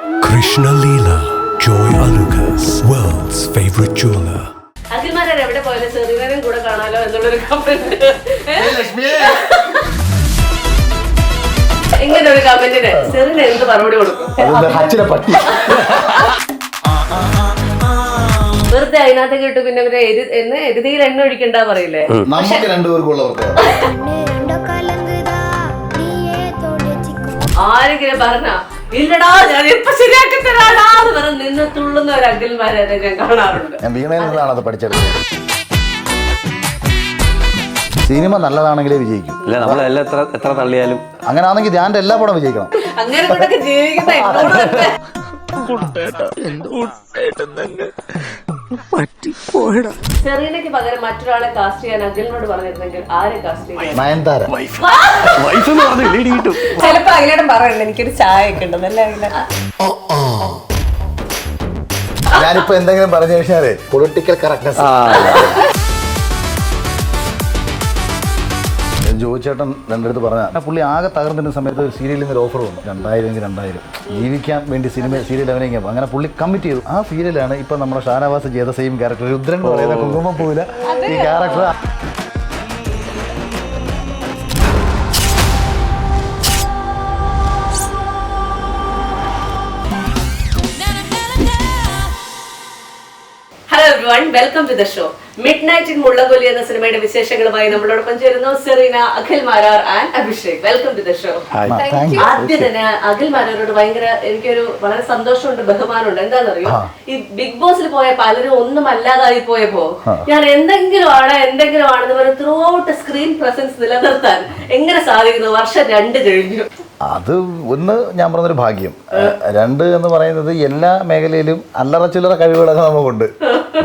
Krishna Leela, Joy Alucas, world's favorite jeweler. അഖിൽമാരെ എവിടെ പോയാലും ചെറിയവരും കൂടെ കാണാലോ എന്നുള്ളൊരു കമന്റ്. ഇങ്ങനെ ഒരു കമന്റിന് ചെറിയ എന്ത് മറുപടി കൊടുക്കും? വെറുതെ അതിനകത്ത് കിട്ടും. പിന്നെ എരുതിയിൽ എണ്ണ ഒഴിക്കണ്ട പറയില്ലേ? ആരെങ്കിലും പറഞ്ഞ ഇല്ലടാ ഞാൻ ഇപ്പൊ ശരിയാക്കി തരാടാ എന്ന് പറഞ്ഞ് നിന്ന് തുള്ളുന്ന ഒരു അഖിൽമാരെ ഞാൻ കാണാറുണ്ട്. സിനിമ നല്ലതാണെങ്കിലേ വിജയിക്കും. ഇല്ല, നമ്മളെല്ലാം എത്ര തള്ളിയാലും അങ്ങനെയാണെങ്കിൽ ധ്യാന്റെ എല്ലാ പടം വിജയിക്കണം. അങ്ങനെ കൊണ്ടൊക്കെ ജീവിക്കുന്ന സെറീനയ്ക്ക് പകരം മറ്റൊരാളെ കാസ്റ്റ് ചെയ്യാൻ അഖിലിനോട് പറഞ്ഞിരുന്നെങ്കിൽ ആരെ കാസ്റ്റ് ചെയ്യാൻ? നയൻതാര. ചിലപ്പോ അഖിലേട്ടൻ പറയണ്ട എനിക്കൊരു ചായ ഒക്കെ ഉണ്ടെന്നല്ലേ അഖില? ഞാനിപ്പോ എന്തെങ്കിലും പറഞ്ഞു കഴിഞ്ഞാലേ പൊളിറ്റിക്കൽ കറക്റ്റ്നെസ്. ജോയിച്ചേട്ടൻ എൻ്റെ അടുത്ത് പറഞ്ഞാൽ പുള്ളി ആകെ തകർന്നിരുന്ന സമയത്ത് സീരിയലിൽ നിന്ന് ഒരു ഓഫർ വന്നു, 2000 ജീവിക്കാൻ വേണ്ടി സീരിയൽ അഭിനയിക്കാൻ. അങ്ങനെ പുള്ളി കമ്മിറ്റ് ചെയ്തു. ആ സീരിയലാണ് ഇപ്പം നമ്മുടെ ഷാനവാസ് ചെയ്ത സെയിം ക്യാരക്ടർ, രുദ്രൻ എന്ന് പറയുന്ന കുങ്കുമപ്പൂവിലെ ഈ character. Hello everyone, welcome to the show. Midnight in Mullankolli എന്ന സിനിമയുടെ വിശേഷങ്ങളുമായി നമ്മളോടൊപ്പം ചേരുന്നു Sereena, Akhil Marar and Abhishek. Welcome to the show. ആദ്യം തന്നെ അഖിൽ മാരാരോട് എനിക്കൊരു വളരെ സന്തോഷമുണ്ട്, ബഹുമാനമുണ്ട്. എന്താണെന്നറിയോ, ഈ ബിഗ് ബോസിൽ പോയ പലരും ഒന്നും അല്ലാതായി പോയപ്പോ ഞാൻ എന്തെങ്കിലും ആണെന്ന് പറഞ്ഞ് ത്രൂ ഔട്ട് സ്ക്രീൻ പ്രസൻസ് നിലനിർത്താൻ എങ്ങനെ സാധിക്കുന്നു? വർഷം 2 കഴിഞ്ഞു. അത് ഒന്ന് ഞാൻ പറഞ്ഞൊരു ഭാഗ്യം. 2 എന്ന് പറയുന്നത് എല്ലാ മേഖലയിലും അല്ലറ ചില്ലറ കഴിവുകളൊക്കെ നമുക്കുണ്ട്.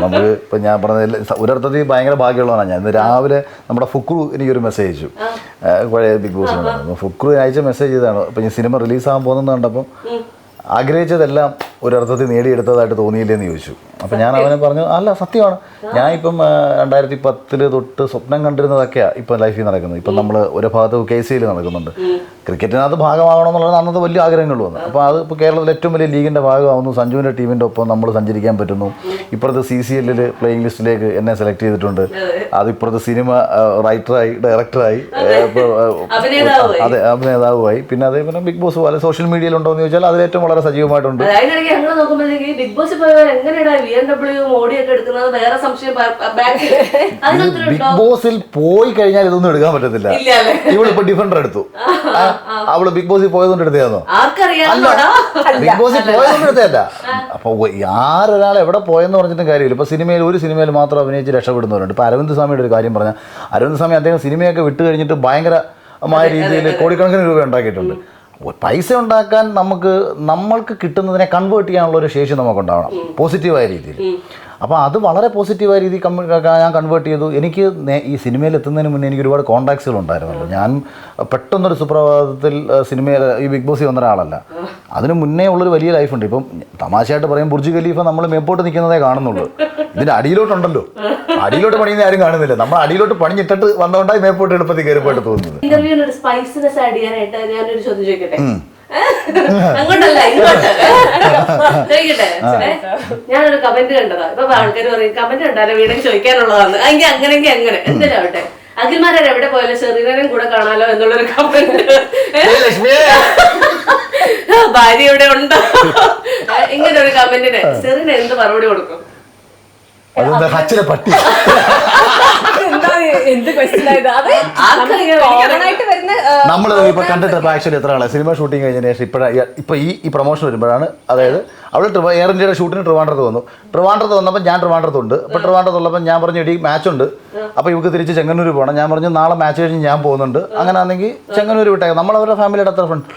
നമുക്ക് ഇപ്പം ഞാൻ പറഞ്ഞ ഒരർത്ഥത്തിൽ ഭയങ്കര ഭാഗ്യമുള്ളതാണ്. ഞാൻ ഇന്ന് രാവിലെ നമ്മുടെ ഫുക്രു എനിക്കൊരു മെസ്സേജ് അയച്ചു, പഴയ ബിഗ് ബോസിൽ. ഫുക്രു അയച്ച മെസ്സേജ് ചെയ്താണ്, ഇപ്പം ഈ സിനിമ റിലീസാകാൻ പോകുന്നത് കണ്ടപ്പം ആഗ്രഹിച്ചതെല്ലാം ഒരർത്ഥത്തിൽ നേടിയെടുത്തതായിട്ട് തോന്നിയില്ലേന്ന് ചോദിച്ചു. അപ്പം ഞാൻ അവനെ പറഞ്ഞു, അല്ല സത്യമാണ്, ഞാൻ ഇപ്പം 2010 തൊട്ട് സ്വപ്നം കണ്ടിരുന്നതൊക്കെയാണ് ഇപ്പം ലൈഫിൽ നടക്കുന്നത്. ഇപ്പം നമ്മൾ ഒരു ഭാഗത്ത് KCL നടക്കുന്നുണ്ട്, ക്രിക്കറ്റിനകത്ത് ഭാഗമാകണമെന്നുള്ളത് അന്നത്തെ വലിയ ആഗ്രഹങ്ങൾ വന്നു. അപ്പോൾ അത് ഇപ്പോൾ കേരളത്തിലെ ഏറ്റവും വലിയ ലീഗിൻ്റെ ഭാഗമാകുന്നു. സഞ്ജുവിൻ്റെ ടീമിൻ്റെ ഒപ്പം നമ്മൾ സഞ്ചരിക്കാൻ പറ്റുന്നു. ഇപ്പുറത്ത് CCL പ്ലേയിങ് ലിസ്റ്റിലേക്ക് എന്നെ സെലക്ട് ചെയ്തിട്ടുണ്ട്. അതിപ്പുറത്ത് സിനിമ റൈറ്ററായി, ഡയറക്ടറായി, അതെ അഭിനേതാവുമായി. പിന്നെ അതേപോലെ ബിഗ് ബോസ് പോലെ സോഷ്യൽ മീഡിയയിലുണ്ടോ എന്ന് ചോദിച്ചാൽ അതിലേറ്റവും വളരെ സജീവമായിട്ടുണ്ട്. ബിഗ് ബോസിൽ പോയി കഴിഞ്ഞാൽ ഇതൊന്നും എടുക്കാൻ പറ്റത്തില്ല. ഇവളിപ്പോ ഡിഫൻഡർ എടുത്തു, അവള് ബിഗ് ബോസിൽ പോയതുകൊണ്ട് എടുത്തതാണോ? ബിഗ് ബോസിൽ പോയതുകൊണ്ട് എടുത്തതല്ല. അപ്പൊ ആരൊരാൾ എവിടെ പോയെന്ന് പറഞ്ഞിട്ടും കാര്യമില്ല. ഇപ്പൊ ഒരു സിനിമയിൽ മാത്രം അഭിനയിച്ച് രക്ഷപ്പെടുന്നവരുണ്ട്. ഇപ്പൊ അരവിന്ദ് സ്വാമിയുടെ ഒരു കാര്യം പറഞ്ഞാൽ, അരവിന്ദ് സ്വാമി അദ്ദേഹം സിനിമയൊക്കെ വിട്ട് കഴിഞ്ഞിട്ട് ഭയങ്കരമായ രീതിയിൽ കോടിക്കണക്കിന് രൂപ ഉണ്ടാക്കിയിട്ടുണ്ട്. പൈസ ഉണ്ടാക്കാൻ നമ്മൾക്ക് കിട്ടുന്നതിനെ കൺവേർട്ട് ചെയ്യാനുള്ള ഒരു ശേഷി നമുക്കുണ്ടാവണം, പോസിറ്റീവായ രീതിയിൽ. അപ്പോൾ അത് വളരെ പോസിറ്റീവായ രീതിയിൽ ഞാൻ കൺവേർട്ട് ചെയ്തു. എനിക്ക് ഈ സിനിമയിൽ എത്തുന്നതിന് മുന്നേ എനിക്ക് ഒരുപാട് കോൺടാക്ട്സുകൾ ഉണ്ടായിരുന്നല്ലോ. ഞാൻ പെട്ടെന്നൊരു സുപ്രഭാതത്തിൽ സിനിമയിൽ ഈ ബിഗ് ബോസിൽ വന്ന ഒരാളല്ല. അതിന് മുന്നേ ഉള്ളൊരു വലിയ ലൈഫുണ്ട്. ഇപ്പം തമാശയായിട്ട് പറയും, ബുർജ് ഖലീഫ നമ്മൾ മേപ്പോട്ട് നിൽക്കുന്നതേ കാണുന്നുള്ളൂ. ഇതിൻ്റെ അടിയിലോട്ടുണ്ടല്ലോ, അടിയിലോട്ട് പണിയുന്ന ആരും കാണുന്നില്ല. നമ്മൾ അടിയിലോട്ട് പണിഞ്ഞിട്ടിട്ട് വന്നുകൊണ്ടായി മേപ്പോട്ട് എളുപ്പത്തിൽ കയറിപ്പോയിട്ട് തോന്നുന്നത്. ഇന്റർവ്യൂവിനൊരു സ്പൈസിനെസ് ആഡ് ചെയ്യാനായിട്ട് ഞാനൊരു ചോദ്യം ചോദിക്കട്ടെ? അങ്ങോട്ടല്ല, ഇങ്ങോട്ട് ചോദിക്കട്ടെ. ഞാനൊരു കമന്റ് കണ്ടതാ. ഇപ്പൊ ആൾക്കാർ പറയും കമന്റ് കണ്ടാലോ വീട്ടിൽ ചോദിക്കാനുള്ളതാണ്. അങ്ങനെങ്കിൽ അങ്ങനെ എന്തെങ്കിലും ആവട്ടെ, അഖിൽമാരെ എവിടെ പോയാലും ചെറിയവരും കൂടെ കാണാലോ എന്നുള്ളൊരു കമന്റ്. ഭാര്യ ഇവിടെ ഉണ്ടോ? ഇങ്ങനെ ഒരു കമന്റിന് സെറീന എന്ത് മറുപടി കൊടുക്കും? പട്ടി നമ്മൾ ഇപ്പൊ കണ്ടിട്ട് ആക്ച്വലി എത്ര ആളെ സിനിമ ഷൂട്ടിങ് കഴിഞ്ഞതിന് ശേഷം ഇപ്പൊ ഈ പ്രൊമോഷൻ വരുമ്പോഴാണ്, അതായത് അവൾ എയർ ഇന്ത്യയുടെ ഷൂട്ടിന് ട്രിവാൻഡ്രത്ത് വന്നപ്പോൾ ഞാൻ ട്രിവാൻഡ്രത്തുണ്ട്. അപ്പോൾ ട്രിവാൻഡ്രത്തുള്ളപ്പോൾ ഞാൻ പറഞ്ഞു, ഇടി മാച്ചുണ്ട്, അപ്പോൾ ഇവർക്ക് തിരിച്ച് ചെങ്ങന്നൂർ പോകണം. ഞാൻ പറഞ്ഞു നാളെ മാച്ച് കഴിഞ്ഞ് ഞാൻ പോകുന്നുണ്ട്, അങ്ങനെ ആണെങ്കിൽ ചെങ്ങന്നൂർ വിട്ടേക്കാം. നമ്മളവരുടെ ഫാമിലിയുടെ അത്ര ഫ്രണ്ട്.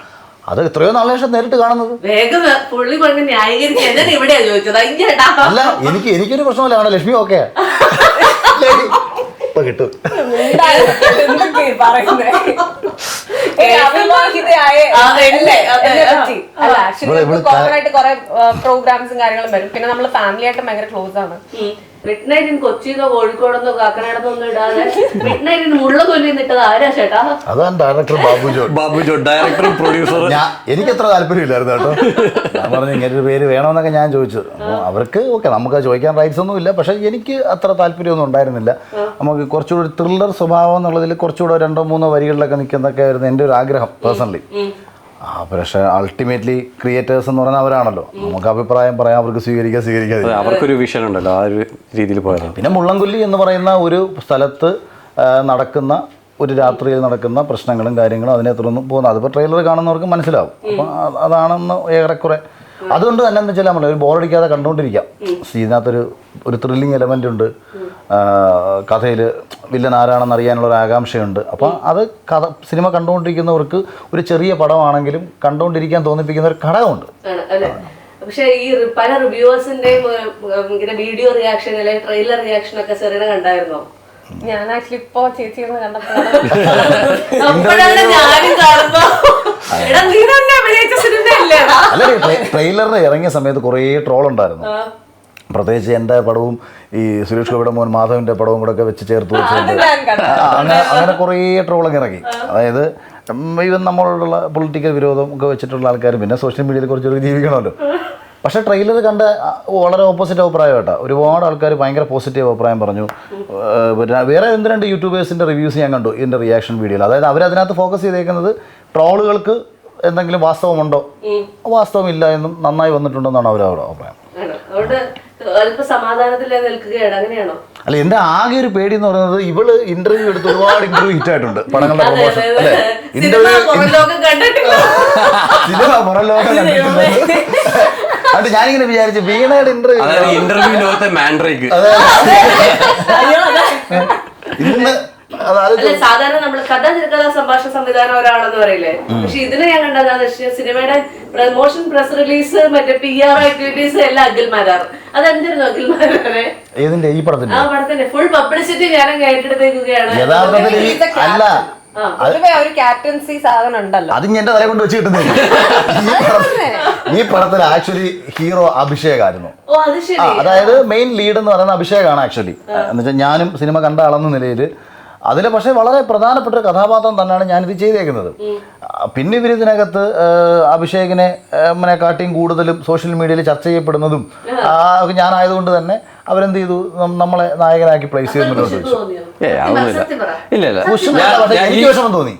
അത് എത്രയോ നാളെ ശേഷം നേരിട്ട് കാണുന്നത്. അല്ല, എനിക്കൊരു പ്രശ്നമല്ല, ആണ് ലക്ഷ്മി ഓക്കെ കിട്ടും. പ്രോഗ്രാംസും കാര്യങ്ങളും വരും. പിന്നെ നമ്മള് ഫാമിലി ആയിട്ട് ഭയങ്കര ക്ലോസ് ആണ്. മിഡ് നൈറ്റ് ഇൻ കൊച്ചിന്നോ കോഴിക്കോടെന്നോ കാക്കനാടെന്നോ ഒന്നും ഇടാതെ മിഡ് നൈറ്റ് ഇൻ മുള്ളകൊല്ലിന്ന് ഇട്ടത് ആരാ ചേട്ടാ? അതാണ് ഡയറക്ടർ ബാബു ജോൺ ഡയറക്ടറും പ്രൊഡ്യൂസറും. എനിക്കത്ര താല്പര്യമില്ലായിരുന്നു കേട്ടോ. ഞാൻ പറഞ്ഞു ഇങ്ങനെ ഒരു പേര് വേണമെന്നൊക്കെ ഞാൻ ചോദിച്ചു. അപ്പോൾ അവർക്ക് ഓക്കെ, നമുക്ക് ചോദിക്കാൻ റൈറ്റ്സ് ഒന്നും ഇല്ല. പക്ഷേ എനിക്ക് അത്ര താല്പര്യമൊന്നും ഉണ്ടായിരുന്നില്ല. നമുക്ക് കുറച്ചുകൂടി ത്രില്ലർ സ്വഭാവം എന്നുള്ളതിൽ കുറച്ചുകൂടെ 2-3 വരികളിലൊക്കെ നിൽക്കുന്നതൊക്കെ ആയിരുന്നു എൻ്റെ ഒരു ആഗ്രഹം പേഴ്സണലി. പക്ഷേ അൾട്ടിമേറ്റ്ലി ക്രിയേറ്റേഴ്സ് എന്ന് പറഞ്ഞാൽ അവരാണല്ലോ. നമുക്ക് അഭിപ്രായം പറയാം, അവർക്ക് സ്വീകരിക്കാതെ അവർക്കൊരു വിഷൻ ഉണ്ടല്ലോ, ആ ഒരു രീതിയിൽ പോയത്. പിന്നെ മുള്ളംകൊല്ലി എന്ന് പറയുന്ന ഒരു സ്ഥലത്ത് നടക്കുന്ന ഒരു രാത്രിയിൽ നടക്കുന്ന പ്രശ്നങ്ങളും കാര്യങ്ങളും അതിനെ തുടർന്ന് പോകുന്നത് അതിപ്പോൾ ട്രെയിലർ കാണുന്നവർക്ക് മനസ്സിലാവും. അപ്പം അതാണെന്ന് ഏറെക്കുറെ അതുകൊണ്ട് തന്നെ എന്ന് വെച്ചാൽ നമ്മൾ ഒരു ബോറടിക്കാതെ കണ്ടുകൊണ്ടിരിക്കാം. ഇതിനകത്തൊരു ത്രില്ലിങ് എലമെൻ്റ് ഉണ്ട്. കഥയിൽ വില്ലൻ ആരാണെന്ന് അറിയാനുള്ള ഒരു ആകാംക്ഷയുണ്ട്. അപ്പം അത് സിനിമ കണ്ടുകൊണ്ടിരിക്കുന്നവർക്ക് ഒരു ചെറിയ പടമാണെങ്കിലും കണ്ടുകൊണ്ടിരിക്കാൻ തോന്നിപ്പിക്കുന്ന ഒരു ഘടകമുണ്ട്. പക്ഷെ ഈ പല റിവ്യൂവേഴ്സിന്റെയും ഇങ്ങനെ വീഡിയോ റിയാക്ഷൻ അല്ലെങ്കിൽ ട്രെയിലർ റിയാക്ഷൻ ഒക്കെ സെറീന കണ്ടായിരുന്നോ? ഞാൻ ആക്ച്വലി ഇപ്പോ ചേച്ചിയൊന്ന് കണ്ടപ്പോൾ ട്രെയിലറിന് ഇറങ്ങിയ സമയത്ത് കുറേ ട്രോൾ ഉണ്ടായിരുന്നു. പ്രത്യേകിച്ച് എൻ്റെ പടവും ഈ സുരേഷ് ഗോപിയുടെ മോൻ മാധവിൻ്റെ പടവും കൂടെ ഒക്കെ വെച്ച് ചേർത്ത് വെച്ചിട്ടുണ്ട്. അങ്ങനെ കുറേ ട്രോളൊക്കെ ഇറങ്ങി. അതായത് ഈവൻ നമ്മളോടുള്ള പൊളിറ്റിക്കൽ വിരോധം ഒക്കെ വെച്ചിട്ടുള്ള ആൾക്കാർ പിന്നെ സോഷ്യൽ മീഡിയയിൽ കുറച്ചൊരു ജീവിക്കണമല്ലോ. പക്ഷേ ട്രെയിലർ കണ്ട വളരെ ഓപ്പോസിറ്റ് അഭിപ്രായം കേട്ടോ. ഒരുപാട് ആൾക്കാർ ഭയങ്കര പോസിറ്റീവ് അഭിപ്രായം പറഞ്ഞു. വേറെ 1-2 യൂട്യൂബേഴ്സിൻ്റെ റിവ്യൂസ് ഞാൻ കണ്ടു ഇതിൻ്റെ റിയാക്ഷൻ വീഡിയോയിൽ. അതായത് അവരതിനകത്ത് ഫോക്കസ് ചെയ്തേക്കുന്നത് ട്രോളുകൾക്ക് എന്തെങ്കിലും വാസ്തവമുണ്ടോ, വാസ്തവമില്ല എന്നും നന്നായി വന്നിട്ടുണ്ടെന്നാണ് അവരവരുടെ അഭിപ്രായം. അല്ല, എൻ്റെ ആകെ ഒരു പേടി എന്ന് പറയുന്നത് ഇവള് ഇന്റർവ്യൂ എടുത്ത് ഒരുപാട് ഇന്റർവ്യൂ ഹിറ്റ് ആയിട്ടുണ്ട് പടങ്ങളുടെ പ്രൊമോഷൻ അല്ലേ. സിനിമ പുറം ലോകം കണ്ടിട്ടുണ്ട്. അത് ഞാനിങ്ങനെ വിചാരിച്ചു വീണയുടെ ഇന്റർവ്യൂ ലോകത്തെ മാൻഡ്രേക്ക് ഇന്ന് സാധാരണ നമ്മൾ കഥ തിരക്കഥ സംഭാഷണ സംവിധാനം ഒരാളെന്ന് പറയില്ലേ. പക്ഷെ ഇതിന് ഞാൻ കണ്ടത് സിനിമയുടെ പ്രമോഷൻ, പ്രസ് റിലീസ്, മറ്റേ PR ആക്ടിവിറ്റീസ് എല്ലാം അഖിൽമാരാർ. അതെന്തായിരുന്നു അഖിൽമാരെ ഏതിന്റെ ഈ പടത്തിന്റെ? ആ പടത്തിന്റെ ഫുൾ പബ്ലിസിറ്റി ഞാനും ഏറ്റെടുത്തേക്കുകയാണ്. ഒരു ക്യാപ്റ്റൻസി സാധനം ഉണ്ടല്ലോ, അത് എന്റെ തല കൊണ്ട് വെച്ച് കിട്ടുന്നില്ല. ഈ പടത്തിൽ ആക്ച്വലി ഹീറോ അഭിഷേകായിരുന്നു. അതായത് മെയിൻ ലീഡ് എന്ന് പറയുന്ന അഭിഷേകാണ് ആക്ച്വലി. എന്ന് വെച്ചാൽ ഞാനും സിനിമ കണ്ട ആളെന്ന നിലയിൽ അതിൽ പക്ഷേ വളരെ പ്രധാനപ്പെട്ട ഒരു കഥാപാത്രം തന്നെയാണ് ഞാനിത് ചെയ്തേക്കുന്നത്. പിന്നെ ഇവരിതിനകത്ത് അഭിഷേകിനെ കാട്ടിയും കൂടുതലും സോഷ്യൽ മീഡിയയിൽ ചർച്ച ചെയ്യപ്പെടുന്നതും ഞാനായതുകൊണ്ട് തന്നെ അവരെന്ത് ചെയ്തു, നമ്മളെ നായകനാക്കി പ്ലേസ് ചെയ്ത് മുന്നോട്ട് വെച്ചു. എനിക്ക് വിഷമം തോന്നി.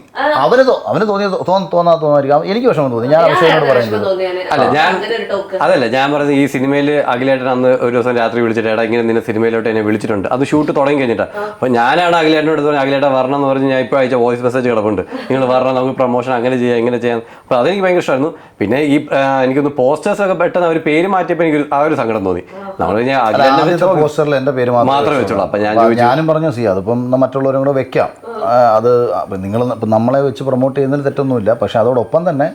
അവന് തോന്നായിരിക്കാം, എനിക്ക് വിഷമം തോന്നി. ഞാൻ അഭിഷേകിനോട് പറയുന്നത് അതല്ല, ഞാൻ പറയുന്നത് ഈ സിനിമയിൽ അഖിലേട്ടൻ അന്ന് ഒരു ദിവസം രാത്രി വിളിച്ചിട്ട് എടാ ഇങ്ങനെ നിന്നെ സിനിമയിലോട്ട് എന്നെ വിളിച്ചിട്ടുണ്ട്. അത് ഷൂട്ട് തുടങ്ങി കഴിഞ്ഞിട്ടാ. അപ്പൊ ഞാനാണ് അഖിലേട്ടനോട് അഖിലേട്ടൻ വരണം എന്ന് പറഞ്ഞ് ഞാൻ ഇപ്പോൾ അയച്ച വോയിസ് മെസ്സേജ് കിടപ്പുണ്ട്, നിങ്ങൾ വരണം, നമുക്ക് പ്രൊമോഷൻ അങ്ങനെ ചെയ്യാം ഇങ്ങനെ ചെയ്യാം. അപ്പൊ അതെനിക്ക് ഭയങ്കര ഇഷ്ടമായിരുന്നു. പിന്നെ ഈ എനിക്കൊന്ന് പോസ്റ്റേഴ്സ് ഒക്കെ പെട്ടെന്ന് അവർ പേര് മാറ്റിയപ്പോൾ എനിക്ക് ആ ഒരു സങ്കടം തോന്നി. നമ്മൾ പോസ്റ്ററിൽ എന്റെ പേര് മാത്രമേ വെച്ചുള്ളൂ. അപ്പൊ ഞാനും പറഞ്ഞു അതിപ്പം മറ്റുള്ളവരും കൂടെ വെക്കാം. അത് നിങ്ങൾ നമ്മളെ വെച്ച് പ്രൊമോട്ട് ചെയ്യുന്നതിൽ തെറ്റൊന്നുമില്ല. പക്ഷെ അതോടൊപ്പം തന്നെ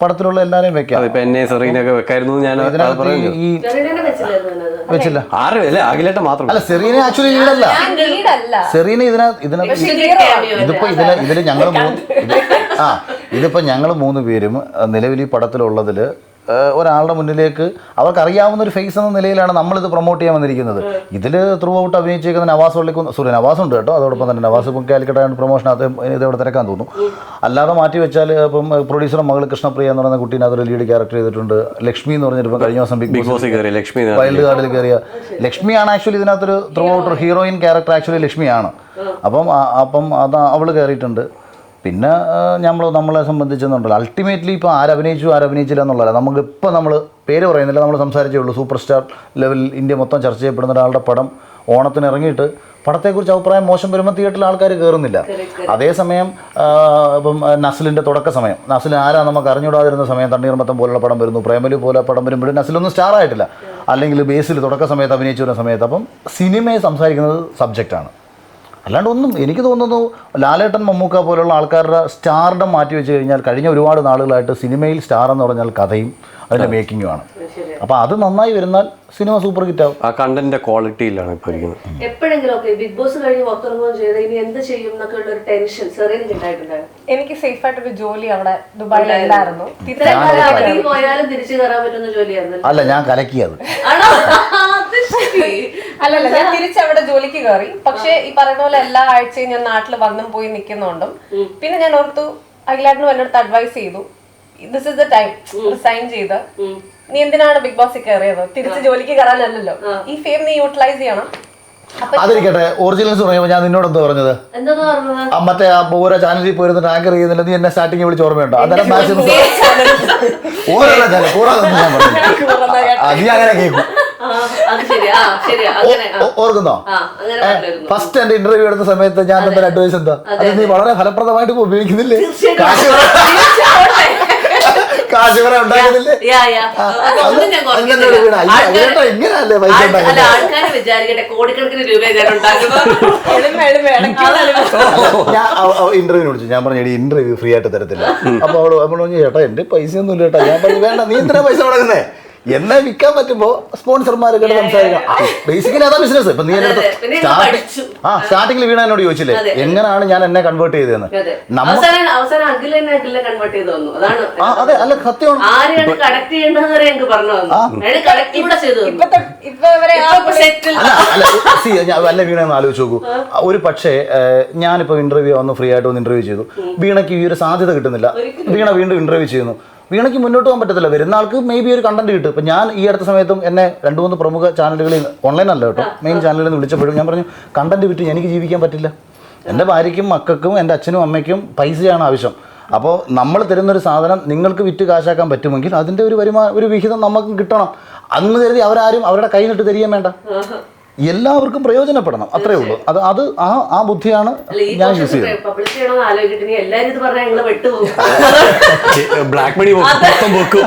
പടത്തിലുള്ള എല്ലാരെയും വെക്കാം. ഇപ്പൊ എന്നെ സെറീനൊക്കെ വെക്കായിരുന്നു. ഞാൻ വെച്ചില്ല. അഖിലേട്ടൻ മാത്രം അല്ല, സെറീന ആക്ച്വലി ലീഡല്ല. സെറീന ഇതിപ്പോ ഞങ്ങൾ 3 പേരും നിലവിൽ ഈ പടത്തിലുള്ളതിൽ ഒരാളുടെ മുന്നിലേക്ക് അവർക്കറിയാവുന്ന ഒരു ഫേസ് എന്ന നിലയിലാണ് നമ്മളിത് പ്രൊമോട്ട് ചെയ്യാൻ വന്നിരിക്കുന്നത്. ഇതിൽ ത്രൂ ഔട്ട് അഭിനയിച്ചേക്കുന്ന നവാസ് നവാസ് ഉണ്ട് കേട്ടോ. അതോടൊപ്പം തന്നെ നവാസ് ഇപ്പം കാലിക്കട്ടാണ് പ്രൊമോഷനകത്ത് ഇതവിടെ തിരക്കാൻ തോന്നുന്നു. അല്ലാതെ മാറ്റി വെച്ചാൽ ഇപ്പം പ്രൊഡ്യൂസറുടെ മകൾ കൃഷ്ണപ്രിയ എന്ന് പറയുന്ന കുട്ടീനെ അതൊരു ലീഡ് ക്യാരക്ടർ ചെയ്തിട്ടുണ്ട്. ലക്ഷ്മി എന്ന് പറഞ്ഞിട്ട് ഇപ്പം കഴിഞ്ഞ ദിവസം ബിഗ് ബോസ് വൈൽഡ് കാർഡിൽ കയറിയ ലക്ഷ്മിയാണ് ആക്ച്വലി ഇതിനകത്തൊരു ത്രൂ ഔട്ട് ഒരു ഹീറോയിൻ ക്യാരക്ടർ ആക്ച്വലി ലക്ഷ്മിയാണ്. അപ്പം അത് അവൾ കയറിയിട്ടുണ്ട്. പിന്നെ നമ്മളെ സംബന്ധിച്ചെന്നുണ്ടല്ലോ അൾട്ടിമേറ്റ്ലി ഇപ്പോൾ ആരഭിനയിച്ചില്ല എന്നുള്ളതല്ല. നമുക്കിപ്പോൾ നമ്മൾ പേര് പറയുന്നില്ല, നമ്മൾ സംസാരിച്ചേ ഉള്ളൂ. സൂപ്പർ സ്റ്റാർ ലെവൽ ഇന്ത്യ മൊത്തം ചർച്ച ചെയ്യപ്പെടുന്ന ഒരാളുടെ പടം ഓണത്തിന് ഇറങ്ങിയിട്ട് പടത്തെക്കുറിച്ച് അഭിപ്രായം മോശം വരുമ്പോൾ തിയേറ്ററിൽ ആൾക്കാർ കയറുന്നില്ല. അതേസമയം ഇപ്പം നസ്ലിൻ്റെ തുടക്ക സമയം, നസ്ലിന് ആരാ നമുക്ക് അറിഞ്ഞുകൂടാതിരുന്ന സമയം തണ്ണീർമത്തം പോലുള്ള പടം വരുന്നു, പ്രേമലു പോലെ പടം വരുമ്പോഴും നസ്ലൊന്നും സ്റ്റാർ ആയിട്ടില്ല. അല്ലെങ്കിൽ ബേസിൽ തുടക്ക സമയത്ത് അഭിനയിച്ചു വരുന്ന സമയത്ത്. അപ്പം സിനിമയെ സംസാരിക്കുന്നത് സബ്ജക്റ്റാണ്. അല്ലാണ്ട് ഒന്നും എനിക്ക് തോന്നുന്നു ലാലേട്ടൻ, മമ്മൂക്ക പോലുള്ള ആൾക്കാരുടെ സ്റ്റാർഡം മാറ്റി വെച്ച് കഴിഞ്ഞാൽ കഴിഞ്ഞ ഒരുപാട് നാളുകളായിട്ട് സിനിമയിൽ സ്റ്റാർ എന്ന് പറഞ്ഞാൽ കഥയും അതിൻ്റെ മേക്കിങ്ങുമാണ്. അപ്പോൾ അത് നന്നായി വരുന്നാൽ സിനിമ സൂപ്പർ ഹിറ്റ് ആവും. ആ കണ്ടന്റിന്റെ ക്വാളിറ്റിയിലാണ് ഇപ്പോൾ ഇരിക്കുന്നത്. എപ്പോഴെങ്കിലും ബിഗ് ബോസ് കഴിഞ്ഞ് പുറത്തിറങ്ങുകയും ചെയ്ത് ഇനി എന്ത് ചെയ്യും എന്നൊക്കെ ഉള്ള ഒരു ടെൻഷൻ സെറീനയ്ക്ക് ഉണ്ടായിട്ടുണ്ടായിരുന്നു. എനിക്ക് സേഫ് ആയിട്ടൊരു ജോലി അവിടെ ദുബായിലുണ്ടായിരുന്നു. പോയാലും തിരിച്ചു കയറാൻ പറ്റുന്ന ജോലിയായിരുന്നു. അല്ല, ഞാൻ കലക്കിയത്. അല്ലല്ല, ഞാൻ തിരിച്ചവിടെ ജോലിക്ക് കയറി. പക്ഷെ ഈ പറയുന്ന പോലെ എല്ലാ ആഴ്ചയും ഞാൻ നാട്ടിൽ വന്നും പോയി നിൽക്കുന്നുണ്ടും. പിന്നെ ഞാൻ ഓർത്തു, അഖിലേട്ടനും എന്നോട് അഡ്വൈസ് ചെയ്തു, this is the time resign ചെയ്ത് നീ എന്തിനാണ് ബിഗ് ബോസിൽ കയറിയത്, തിരിച്ച് ജോലിക്ക് കയറാനല്ലല്ലോ, ഈ ഫെയിം നീ യൂട്ടിലൈസ് ചെയ്യണം. അതിരിക്കട്ടെ, ഒറിജിനൽസ് പറയുമ്പോൾ ഞാൻ നിന്നോട് എന്താ പറഞ്ഞത്? മറ്റേ ഓരോ ചാനലിൽ പോയിരുന്നിട്ട് ആങ്കർ ചെയ്യുന്നില്ല, നീ എന്നെ സ്റ്റാർട്ടിങ് വിളിച്ച് ഓർമ്മയുണ്ടോ? അതെല്ലാം മാക്സിമം ഓരോ ചാനൽ നീ അങ്ങനെ കേൾക്കും. ഓർക്കുന്നോ? ഫസ്റ്റ് എന്റെ ഇന്റർവ്യൂ എടുത്ത സമയത്ത് ഞാൻ തന്ന അഡ്വൈസ് എന്താ? അത് നീ വളരെ ഫലപ്രദമായിട്ട് ഉപയോഗിക്കുന്നില്ലേ, കാശ് കുറെ ഉണ്ടാക്കുന്നില്ലേ? ഇങ്ങനെയല്ലേ പൈസ ഞാൻ ഇന്റർവ്യൂവിന് വിളിച്ചു. ഞാൻ പറഞ്ഞു, ഇന്റർവ്യൂ ഫ്രീ ആയിട്ട് തരത്തില്ല. അപ്പൊ അവള് പറഞ്ഞു, ചേട്ടാ എന്റെ പൈസ ഒന്നും ഇല്ല ചേട്ടാ. ഞാൻ പറഞ്ഞു, വേണ്ട, നീ എന്തിനാ പൈസ മുടക്കുന്നേ? എന്നെ വിൽക്കാൻ പറ്റുമ്പോ സ്പോൺസർമാരൊക്കെ സംസാരിക്കാം. ബേസിക്കലി അതാ ബിസിനസ്. ഇപ്പൊ നീ എന്റെ സ്റ്റാർട്ടിങ്ങിൽ വീണ എന്നോട് ചോദിച്ചില്ലേ എങ്ങനെയാണ് ഞാൻ എന്നെ കൺവേർട്ട് ചെയ്തതെന്ന്? അതെ, അല്ല സത്യമാണ്. അല്ല വീണ ഒന്ന് ആലോചിച്ച് നോക്കൂ. ഒരു പക്ഷേ ഞാനിപ്പോ ഇന്റർവ്യൂ വന്ന് ഫ്രീ ആയിട്ട് ഒന്ന് ഇന്റർവ്യൂ ചെയ്തു, വീണയ്ക്ക് ഈ ഒരു സാധ്യത കിട്ടുന്നില്ല, വീണ വീണ്ടും ഇന്റർവ്യൂ ചെയ്യുന്നു, വീണയ്ക്ക് മുന്നോട്ട് പോകാൻ പറ്റത്തില്ല. വരുന്ന ആൾക്ക് മേ ബി ഒരു കണ്ടന്റ് കിട്ടും. ഇപ്പം ഞാൻ ഈ അടുത്ത സമയത്തും എന്നെ 2-3 പ്രമുഖ ചാനലുകളിൽ, ഓൺലൈൻ അല്ല കേട്ടോ, മെയിൻ ചാനലുകളിൽ നിന്ന് വിളിച്ചപ്പോഴും ഞാൻ പറഞ്ഞു, കണ്ടന്റ് വിറ്റ് എനിക്ക് ജീവിക്കാൻ പറ്റില്ല. എൻ്റെ ഭാര്യയ്ക്കും മക്കൾക്കും എൻ്റെ അച്ഛനും അമ്മയ്ക്കും പൈസയാണ് ആവശ്യം. അപ്പോൾ നമ്മൾ തരുന്നൊരു സാധനം നിങ്ങൾക്ക് വിറ്റ് കാശാക്കാൻ പറ്റുമെങ്കിൽ അതിൻ്റെ ഒരു വിഹിതം നമുക്ക് കിട്ടണം. അന്ന് കരുതി അവരാരും അവരുടെ കൈ നിട്ട് തരികയും വേണ്ട, എല്ലാവർക്കും പ്രയോജനപ്പെടണം, അത്രേ ഉള്ളൂ. അത് ആ ബുദ്ധിയാണ് ഞാൻ യൂസ് ചെയ്യുന്നത്. ബ്ലാക്ക് മണി മൊത്തം വെക്കും.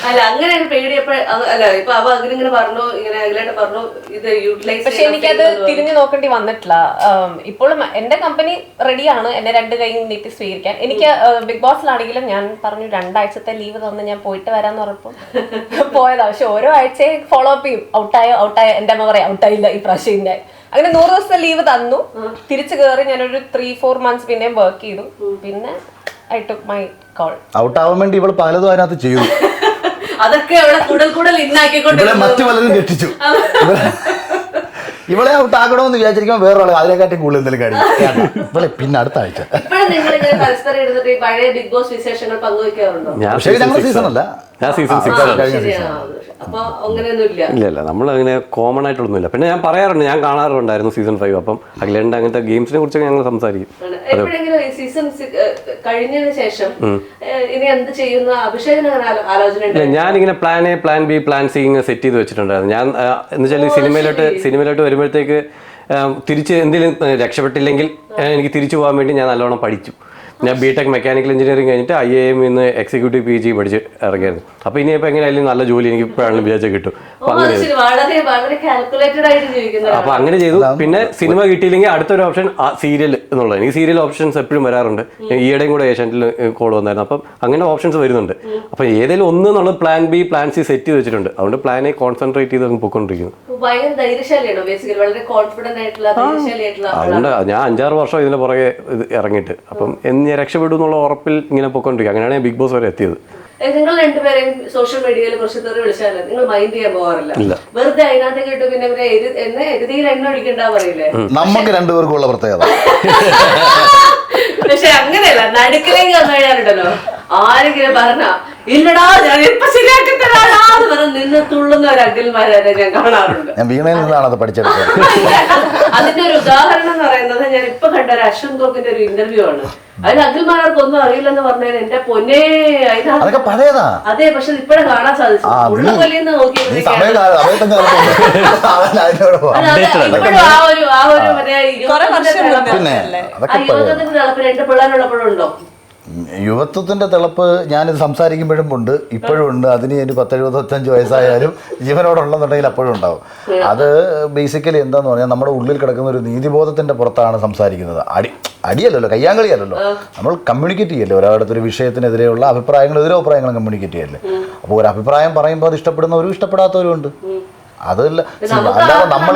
അല്ല അങ്ങനെ പേടിയപ്പോ അല്ല ഇപ്പൊ അവ അങ്ങനെ പറഞ്ഞു, ഇങ്ങനെ അഖിലേട്ടൻ പറഞ്ഞു ഇത് യൂട്ടിലൈസ്. പക്ഷെ എനിക്കത് തിരിഞ്ഞു നോക്കേണ്ടി വന്നിട്ടില്ല. ഇപ്പോഴും എന്റെ കമ്പനി റെഡിയാണ് എന്നെ 2 കൈ നീട്ടി സ്വീകരിക്കാൻ. എനിക്ക് ബിഗ് ബോസിലാണെങ്കിലും ഞാൻ പറഞ്ഞു 2 ആഴ്ചത്തെ ലീവ് തന്ന് ഞാൻ പോയിട്ട് വരാന്ന് പറഞ്ഞപ്പോ പോയതാ. പക്ഷെ ഓരോ ആഴ്ചയും ഫോളോ അപ്പ് ചെയ്യും. ഔട്ടായ എന്റെ അമ്മ പറയാം ഔട്ടായില്ല ഈ പ്രാവശ്യം ഇല്ല. അങ്ങനെ 100 ദിവസത്തെ ലീവ് തന്നു. തിരിച്ചു കയറി ഞാനൊരു 3-4 months പിന്നെയും വർക്ക് ചെയ്തു. പിന്നെ ഐ ടുക്ക് മൈ കോൾ. ഔട്ടാവാൻ വേണ്ടി ഇവൾ പലതും അതിനകത്ത് ചെയ്തു. അതൊക്കെ കൂടുതൽ ഇന്നാക്കിക്കൊണ്ട് മറ്റു പലതും തെറ്റിച്ചു. ഇവളെ ഔട്ടാക്കണമെന്ന് വിചാരിച്ചിരിക്കുമ്പോൾ വേറൊരാളെ അതിനെക്കാട്ടി കൂടുതൽ എന്തെങ്കിലും കാര്യം ഇവളെ പിന്നെ അടുത്ത ആഴ്ച. പരസ്പരം എടുത്തിട്ട് പഴയ ബിഗ് ബോസ് വിശേഷങ്ങൾ പങ്കുവയ്ക്കാറുണ്ടോ? ഞങ്ങളുടെ സീസൺ അല്ല, ഞാൻ സീസൺ 6 ഇല്ല. നമ്മളങ്ങനെ കോമൺ ആയിട്ടൊന്നുമില്ല. പിന്നെ ഞാൻ പറയാറുണ്ട്, ഞാൻ കാണാറുണ്ടായിരുന്നു സീസൺ 5. അപ്പം അഖിലേട്ടൻ്റെ അങ്ങനത്തെ ഗെയിംസിനെ കുറിച്ചൊക്കെ ഞങ്ങൾ സംസാരിക്കും. എപ്പോഴെങ്കിലും സീസൺ കഴിഞ്ഞതിന് ശേഷം ഇനി എന്ത് ചെയ്യുന്ന അഭിഷേകിന് ആലോചന? ഞാനിങ്ങനെ plan A, plan B, plan C ഇങ്ങനെ സെറ്റ് ചെയ്ത് വെച്ചിട്ടുണ്ടായിരുന്നു. ഞാൻ എന്ന് വെച്ചാൽ സിനിമയിലോട്ട് വരുമ്പോഴത്തേക്ക് തിരിച്ച് എന്തെങ്കിലും രക്ഷപ്പെട്ടില്ലെങ്കിൽ എനിക്ക് തിരിച്ചു പോകാൻ വേണ്ടി ഞാൻ നല്ലോണം പഠിച്ചു. ഞാൻ ബിടെക് മെക്കാനിക്കൽ എഞ്ചിനീയറിംഗ് കഴിഞ്ഞിട്ട് IIM ഇന്ന് എക്സിക്യൂട്ടീവ് PG പഠിച്ച് ഇറങ്ങിയായിരുന്നു. അപ്പോൾ ഇനിയിപ്പോൾ എങ്ങനെയായാലും നല്ല ജോലി എനിക്ക് ഇപ്പോഴാണ് വിചാരിച്ചാൽ കിട്ടും. അപ്പോൾ അങ്ങനെ ചെയ്തു. പിന്നെ സിനിമ കിട്ടിയില്ലെങ്കിൽ അടുത്തൊരു ഓപ്ഷൻ സീരിയൽ എന്നുള്ളത്. എനിക്ക് സീരിയൽ ഓപ്ഷൻസ് എപ്പോഴും വരാറുണ്ട്. ഈയിടെയും കൂടെ ഏഷ്യാനെറ്റിൽ കോൾ വന്നായിരുന്നു. അപ്പം അങ്ങനെ ഓപ്ഷൻസ് വരുന്നുണ്ട്. അപ്പോൾ ഏതെങ്കിലും ഒന്ന് എന്നുള്ളത് plan B, plan C set ചെയ്ത് വെച്ചിട്ടുണ്ട്. അതുകൊണ്ട് പ്ലാൻ എ കോൺസെൻട്രേറ്റ് ചെയ്ത് അങ്ങ് പോയിക്കൊണ്ടിരിക്കുന്നു. അതുകൊണ്ട് ഞാൻ 5-6 വർഷം ഇതിന്റെ പുറകെ ഇറങ്ങിയിട്ട് അപ്പം ഞാൻ രക്ഷപ്പെടും എന്നുള്ള ഉറപ്പിൽ ഇങ്ങനെ പോയിക്കൊണ്ടിരിക്കും. അങ്ങനെയാണ് ഞാൻ ബിഗ് ബോസ് വരെ എത്തിയത്. നിങ്ങൾ രണ്ടുപേരെയും സോഷ്യൽ മീഡിയയിൽ കുറച്ച് തെറി വിളിച്ചാലും നിങ്ങൾ മൈൻഡ് ചെയ്യാൻ പോകാറില്ല. വെറുതെ അതിനകത്ത് കേട്ട് പിന്നെ എരുതിയിൽ എണ്ണ ഒഴിക്കണ്ടാ പറയില്ലേ? നമുക്ക് രണ്ടുപേർക്കുള്ള പ്രത്യേകത. പക്ഷെ അങ്ങനെയല്ല, നടുക്കിലേക്ക് വന്നു കഴിഞ്ഞാലുണ്ടല്ലോ ആരെങ്കിലും പറഞ്ഞ ഇല്ലടാ ഞാൻ ഇപ്പൊ ശരിയാക്കി തരാന്ന് പറഞ്ഞ് നിന്ന് തുള്ളുന്ന ഒരു അഖിൽമാരെ ഞാൻ കാണാറുണ്ട്. ഞാൻ വീണയിൽ നിന്നാണ് അത് പഠിച്ചെടുത്തത്. അതിന്റെ ഒരു ഉദാഹരണം എന്ന് പറയുന്നത് ഞാൻ ഇപ്പൊ കണ്ട ഒരു അശ്വൻ ഗോപിന്റെ ഒരു ഇന്റർവ്യൂ ആണ്. അതിന് അഖിൽമാർക്ക് ഒന്നും അറിയില്ലെന്ന് പറഞ്ഞാൽ എന്റെ പൊന്നേ അതൊക്കെ പഴയതാ. അതെ, പക്ഷെ ഇപ്പഴും കാണാൻ സാധിച്ചു. ഉള്ളുകൊല്ലിന്ന് നോക്കി പിള്ളേരുള്ളപ്പോഴുണ്ടോ? യുവത്വത്തിന്റെ തിളപ്പ് ഞാനിത് സംസാരിക്കുമ്പോഴും ഉണ്ട്, ഇപ്പോഴും ഉണ്ട്. അതിന് ഒരു 10-75 വയസ്സായാലും ജീവനോടുണ്ടെന്നുണ്ടെങ്കിൽ അപ്പോഴും ഉണ്ടാവും. അത് ബേസിക്കലി എന്താന്ന് പറഞ്ഞാൽ നമ്മുടെ ഉള്ളിൽ കിടക്കുന്ന ഒരു നീതിബോധത്തിന്റെ പുറത്താണ് സംസാരിക്കുന്നത്. അടിയല്ലല്ലോ, കയ്യാങ്കളിയല്ലല്ലോ. നമ്മൾ കമ്മ്യൂണിക്കേറ്റ് ചെയ്യല്ലേ, ഒരാളുടെ അഭിപ്രായത്തിനെതിരെയുള്ള എതിരഭിപ്രായങ്ങളും കമ്മ്യൂണിക്കേറ്റ് ചെയ്യല്ലേ. അപ്പോൾ ഒരു അഭിപ്രായം പറയുമ്പോൾ അത് ഇഷ്ടപ്പെടുന്നവരും ഇഷ്ടപ്പെടാത്തവരും ഉണ്ട്. അതല്ല, അല്ലാതെ നമ്മൾ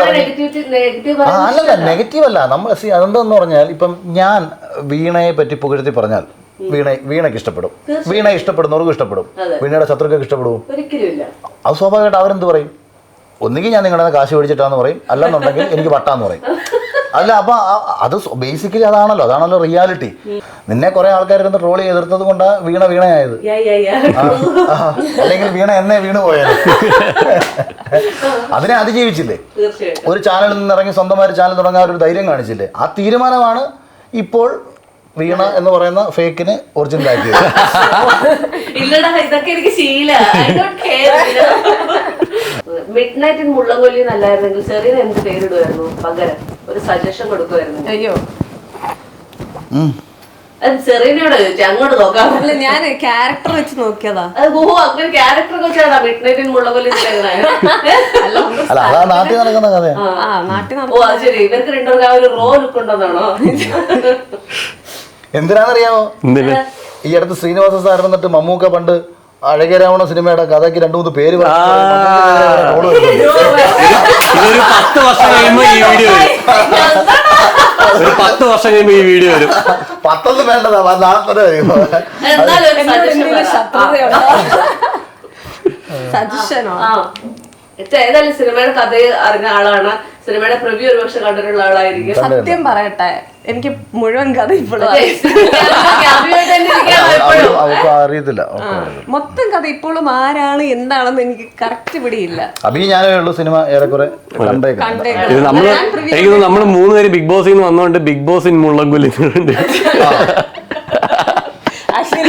അല്ലല്ല നെഗറ്റീവ് അല്ല. നമ്മൾ അതെന്താന്ന് പറഞ്ഞാൽ ഇപ്പം ഞാൻ വീണയെ പറ്റി പുകഴ്ത്തി പറഞ്ഞാൽ വീണയ്ക്ക് ഇഷ്ടപ്പെടും, വീണ ഇഷ്ടപ്പെടുന്നവർക്കും ഇഷ്ടപ്പെടും, വീണയുടെ ശത്രുക്കൾക്ക് ഇഷ്ടപ്പെടും. ഒരിക്കലും ഇല്ല. അത് സ്വാഭാവികമായിട്ട് അവരെന്ത് പറയും? ഒന്നുകിൽ ഞാൻ നിങ്ങളുടെ കാശ് മേടിച്ചിട്ടാന്ന് പറയും, അല്ലെന്നുണ്ടെങ്കിൽ എനിക്ക് വട്ടാന്ന് പറയും. അല്ല, അപ്പൊ അത് ബേസിക്കലി അതാണല്ലോ റിയാലിറ്റി. നിന്നെ കുറെ ആൾക്കാരിരുന്ന് ട്രോൾ എതിർത്തത് കൊണ്ടാ വീണയായത്. അല്ലെങ്കിൽ വീണ എന്നെ വീണ് പോയത്. അതിനെ അതിജീവിച്ചില്ലേ? ഒരു ചാനലിൽ നിന്ന് ഇറങ്ങി സ്വന്തമായിട്ട് ചാനൽ തുടങ്ങാൻ ഒരു ധൈര്യം കാണിച്ചില്ലേ? ആ തീരുമാനമാണ് ഇപ്പോൾ വീണ എന്ന് പറയുന്ന ഫേക്കിന് ഒറിജിനൽ ആക്കിയത്. ഇതൊക്കെ എനിക്ക് മിഡ് നൈറ്റ് ഇൻ മുള്ളംകൊല്ലി നല്ലായിരുന്നെങ്കിൽ സെറീന എന്ത് പേരിടുമായിരുന്നു? പകരം ഒരു സജഷൻ കൊടുക്കുമായിരുന്നു. അയ്യോ, സെറീനയോട് ചോദിച്ചു, അങ്ങോട്ട് നോക്കാം. ഞാൻ ക്യാരക്ടർ വെച്ച് നോക്കിയതാ. അങ്ങനെ ക്യാരക്ടർ വെച്ചാണ് മിഡ് നൈറ്റ് ഇൻ മുള്ളംകൊല്ലി. അല്ല, അതാ നാട്ടിൽ നടക്കുന്ന കഥയാണ്. ഓ അത് ശരി, ഇവർക്ക് രണ്ടുപേർക്ക് ആ ഒരു റോ ലുക്ക് ഉണ്ടെന്നാണോ? എന്തിനാണെന്നറിയാമോ? ഈ അടുത്ത് ശ്രീനിവാസ സാർ എന്നിട്ട് മമ്മൂക്ക പണ്ട് അഴകരാവണ സിനിമയുടെ കഥയ്ക്ക് 2-3 പേര് ഒരു 10 വർഷം കഴിയുമ്പോ ഈ വീഡിയോ വരും. 10 വേണ്ടതാ, 40 കഴിയുമ്പോ. സജഷനോ? ഏതായാലും സിനിമയുടെ കഥ അറിഞ്ഞ ആളാണ്, സിനിമയുടെ പ്രിവ്യൂ ഒരുപക്ഷെ കണ്ടിട്ടുള്ള ആളായിരിക്കും. സത്യം പറയട്ടെ, എനിക്ക് മുഴുവൻ കഥ ഇപ്പോഴും അറിയത്തില്ല. മൊത്തം കഥ ഇപ്പോഴും ആരാണ് എന്താണെന്ന് എനിക്ക് കറക്റ്റ് പിടിയില്ല. ഞാനേ ഉള്ളൂ സിനിമ ഏറെക്കുറെ കണ്ടേക്കുന്നത്. നമ്മള് 3 പേര് ബിഗ് ബോസിൽ നിന്ന് വന്നോണ്ട് big boss in Mullamkolli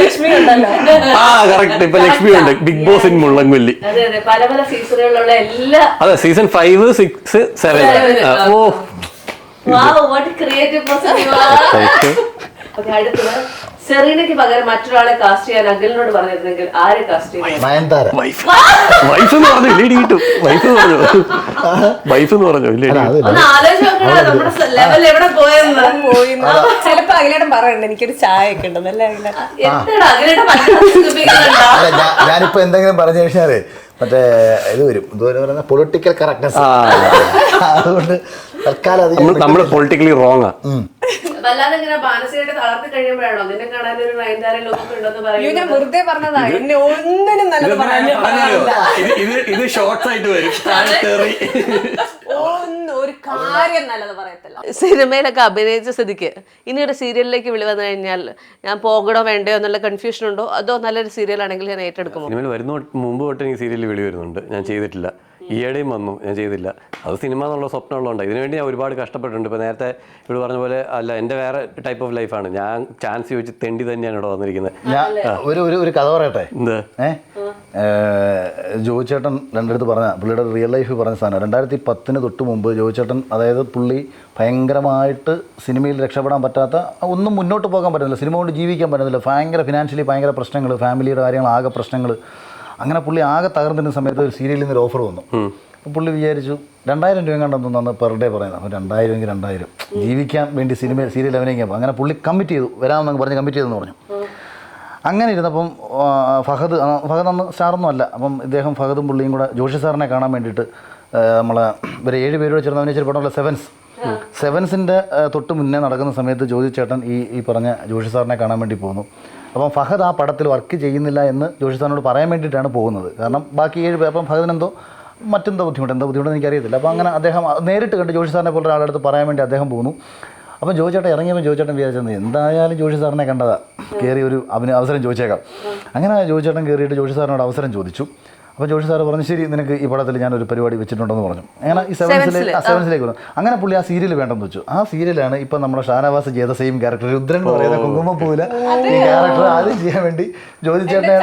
Lakshmi ഉണ്ടല്ലോ. ഇപ്പൊ ലക്ഷ്മി ഉണ്ട് ബിഗ് ബോസ് ഇൻ മുള്ളംകൊല്ലി. പല പല സീസണുകളിലുള്ള എല്ലാ അതെ, സീസൺ 5, 6, 7. ഓ അടുത്തത്, സെറീനയ്ക്ക് പകരം മറ്റൊരാളെ കാസ്റ്റ് ചെയ്യാൻ അഖിലിനോട് പറഞ്ഞിരുന്നെങ്കിൽ ആരെ കാസ്റ്റ് ചെയ്യും? നയൻതാര. വൈഫ് എന്ന് പറഞ്ഞു ഇല്ലേ കിട്ടും. വൈഫ് എന്ന് പറഞ്ഞു ഇല്ലേ? ഒന്ന് ആലോചിച്ച് നോക്കണോ നമ്മുടെ ലെവൽ എവിടെ പോയെന്ന്. ചിലപ്പോ അഖിലേട്ടൻ പറയണ്ട എനിക്കൊരു ചായ ഒക്കെ ഉണ്ടെന്നല്ലേ? എന്താടാ അഖിലേട്ടൻ ഞാനിപ്പോ എന്തെങ്കിലും പറഞ്ഞു കഴിഞ്ഞാലേ മറ്റേ ഇത് വരും, ഇതുപോലെ പറയുന്ന പൊളിറ്റിക്കൽ കറക്റ്റ്നെസ്. അതുകൊണ്ട് തൽക്കാലം നമ്മള് പൊളിറ്റിക്കലി റോങ്ങാ. വല്ലാതെ ഇങ്ങനെ മാനസികമായിട്ട് തളർത്തി കഴിയുമ്പോഴാണോ നിന്നെ കാണാൻ ഒരു നയൻതാര ലുക്ക് ഉണ്ടെന്ന് പറയുന്നത്? ഞാൻ വെറുതെ പറഞ്ഞതാ, എന്നെ ഒന്നിനും നല്ലത് ഇത് ഷോർട്സ് ആയിട്ട് വരും. ഒരു കാര്യം നല്ലത് പറയത്തില്ല. സിനിമയിലൊക്കെ അഭിനയിച്ച സ്ഥിതിക്ക് ഇനി ഒരു സീരിയലിലേക്ക് വിളി വന്നു കഴിഞ്ഞാൽ ഞാൻ പോകണോ വേണ്ടയോ എന്നുള്ള കൺഫ്യൂഷൻ ഉണ്ടോ? അതോ നല്ലൊരു സീരിയൽ ആണെങ്കിൽ ഞാൻ ഏറ്റെടുക്കുമോ? സിനിമയിൽ വരുന്ന മുമ്പ് തൊട്ട് എനിക്ക് സീരിയലിൽ വിളി വരുന്നുണ്ട്, ഞാൻ ചെയ്തിട്ടില്ല. ഈയിടെയും വന്നു, ഞാൻ ചെയ്തില്ല. അത് സിനിമ എന്നുള്ള സ്വപ്നമുള്ളതുകൊണ്ട് ഇതിനുവേണ്ടി ഞാൻ ഒരുപാട് കഷ്ടപ്പെട്ടിട്ടുണ്ട്. ഇപ്പോൾ നേരത്തെ ഇവിടെ പറഞ്ഞ പോലെ അല്ല, എൻ്റെ വേറെ ടൈപ്പ് ഓഫ് ലൈഫാണ്. ഞാൻ ചാൻസ് ചോദിച്ച് തെണ്ടി തന്നെയാണ് ഇവിടെ വന്നിരിക്കുന്നത്. ഒരു കഥ പറയട്ടെ. എന്താ? ജോയിച്ചേട്ടൻ രണ്ടിടത്ത് പറഞ്ഞ പുള്ളിയുടെ റിയൽ ലൈഫ് പറഞ്ഞ സാധനം 2010 തൊട്ട് മുമ്പ് ജോയിച്ചേട്ടൻ, അതായത് പുള്ളി ഭയങ്കരമായിട്ട് സിനിമയിൽ രക്ഷപ്പെടാൻ പറ്റാത്ത, ഒന്നും മുന്നോട്ട് പോകാൻ പറ്റുന്നില്ല, സിനിമ കൊണ്ട് ജീവിക്കാൻ പറ്റുന്നില്ല, ഭയങ്കര ഫിനാൻഷ്യലി ഭയങ്കര പ്രശ്നങ്ങൾ, ഫാമിലിയുടെ കാര്യങ്ങൾ ആകെ പ്രശ്നങ്ങൾ. അങ്ങനെ പുള്ളി ആകെ തകർന്നിരുന്ന സമയത്ത് ഒരു സീരിയലിൽ നിന്ന് ഒരു ഓഫർ വന്നു. അപ്പോൾ പുള്ളി വിചാരിച്ചു 2000 രൂപ കണ്ടെന്ന് അന്ന് പെർ ഡേ പറയുന്നത്. അപ്പോൾ 2000 ജീവിക്കാൻ വേണ്ടി സീരിയൽ അഭിനയിക്കാൻ. അങ്ങനെ പുള്ളി കമ്മിറ്റ് ചെയ്തു, വരാമെന്നൊക്കെ പറഞ്ഞ് കമ്മിറ്റ് ചെയ്തെന്ന് പറഞ്ഞു. അങ്ങനെ ഇരുന്നപ്പം ഫഹദ് അന്ന് സ്റ്റാറൊന്നും അല്ല. അപ്പം ഇദ്ദേഹം ഫഹദും പുള്ളിയും കൂടെ ജോഷി സാറിനെ കാണാൻ വേണ്ടിയിട്ട് നമ്മളെ ഇവരെ 7 പേരോട് ചേർന്ന് അഭിനയിച്ചൊരു പടമുള്ള സെവൻസിൻ്റെ തൊട്ട് മുന്നേ നടക്കുന്ന സമയത്ത് ജോജി ചേട്ടൻ ഈ പറഞ്ഞ ജോഷി സാറിനെ കാണാൻ വേണ്ടി പോകുന്നു. അപ്പം ഫഹദ് ആ പടത്തിൽ വർക്ക് ചെയ്യുന്നില്ല എന്ന് ജോഷി സാറിനോട് പറയാൻ വേണ്ടിയിട്ടാണ് പോകുന്നത്. കാരണം ബാക്കി 7 പേർ, അപ്പം ഫഹദിനെന്തോ മറ്റെന്തോ ബുദ്ധിമുട്ടെന്ന് എനിക്കറിയത്തില്ല. അപ്പോൾ അങ്ങനെ അദ്ദേഹം നേരിട്ട് കണ്ട് ജോഷി സാറിനെ പോലെ ഒരാളടുത്ത് പറയാൻ വേണ്ടി അദ്ദേഹം പോകുന്നു. അപ്പം ജോജി ചേട്ടൻ ഇറങ്ങിയപ്പോൾ ജോജി ചേട്ടൻ വിചാരിച്ചത് എന്തായാലും ജോഷി സാറിനെ കണ്ടതാ, കയറി ഒരു അവസരം ചോദിച്ചേക്കാം. അങ്ങനെ ജോജി ചേട്ടൻ കയറിയിട്ട് ജോഷി സാറിനോട് അവസരം ചോദിച്ചു. അപ്പോൾ ജോഷി സാറ് പറഞ്ഞു ശരി, നിനക്ക് ഈ പടത്തിൽ ഞാനൊരു പരിപാടി വെച്ചിട്ടുണ്ടെന്ന് പറഞ്ഞു. അങ്ങനെ ഈ സെവൻസിലേക്ക് വന്നു. അങ്ങനെ പുള്ളി ആ സീരിയൽ വേണ്ടെന്ന് വെച്ചു. ആ സീരിയലാണ് ഇപ്പം നമ്മുടെ ഷാനവാസ് ചെയ്ത സെയിം ക്യാരക്ടർ, രുദ്രൻ എന്ന് പറയുന്ന കുങ്കുമപ്പൂവില ഈ ക്യാരക്ടർ ആദ്യം ചെയ്യാൻ വേണ്ടി ജോജി ചേട്ടനെ